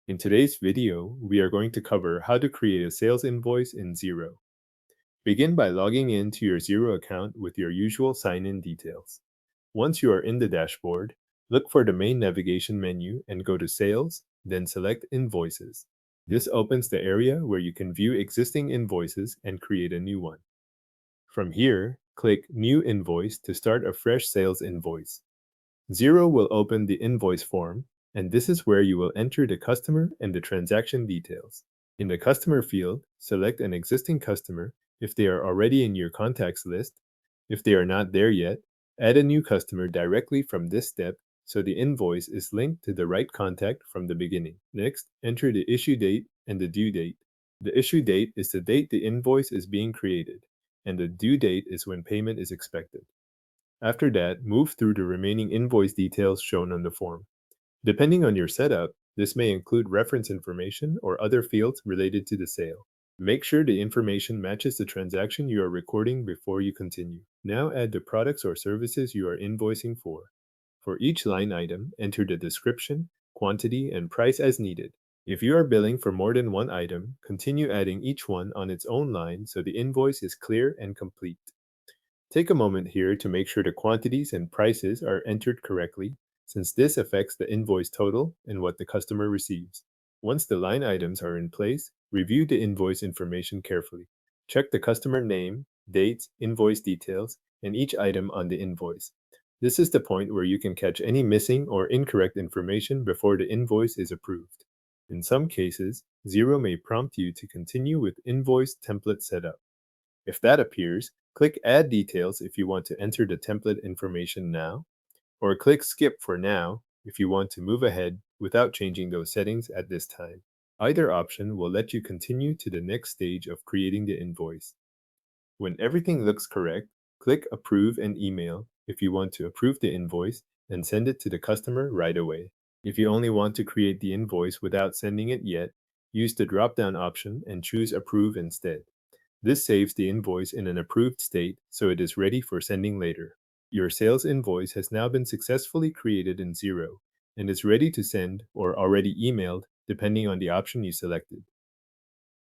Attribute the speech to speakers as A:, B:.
A: In today's video, we are going to cover how to create a sales invoice in Xero. Begin by logging in to your Xero account with your usual sign-in details. Once you are in the dashboard, look for the main navigation menu and go to Sales, then select Invoices. This opens the area where you can view existing invoices and create a new one. From here, click New Invoice to start a fresh sales invoice. Xero will open the invoice form, and this is where you will enter the customer and the transaction details. In the customer field, select an existing customer if they are already in your contacts list. If they are not there yet, add a new customer directly from this step so the invoice is linked to the right contact from the beginning. Next, enter the issue date and the due date. The issue date is the date the invoice is being created, and the due date is when payment is expected. After that, move through the remaining invoice details shown on the form. Depending on your setup, this may include reference information or other fields related to the sale. Make sure the information matches the transaction you are recording before you continue. Now add the products or services you are invoicing for. For each line item, enter the description, quantity, and price as needed. If you are billing for more than one item, continue adding each one on its own line so the invoice is clear and complete. Take a moment here to make sure the quantities and prices are entered correctly, since this affects the invoice total and what the customer receives. Once the line items are in place, review the invoice information carefully. Check the customer name, dates, invoice details, and each item on the invoice. This is the point where you can catch any missing or incorrect information before the invoice is approved. In some cases, Xero may prompt you to continue with invoice template setup. If that appears, click Add Details if you want to enter the template information now, or click Skip for now if you want to move ahead without changing those settings at this time. Either option will let you continue to the next stage of creating the invoice. When everything looks correct, click Approve and Email if you want to approve the invoice and send it to the customer right away. If you only want to create the invoice without sending it yet, use the drop-down option and choose Approve instead. This saves the invoice in an approved state so it is ready for sending later. Your sales invoice has now been successfully created in Xero and is ready to send or already emailed depending on the option you selected.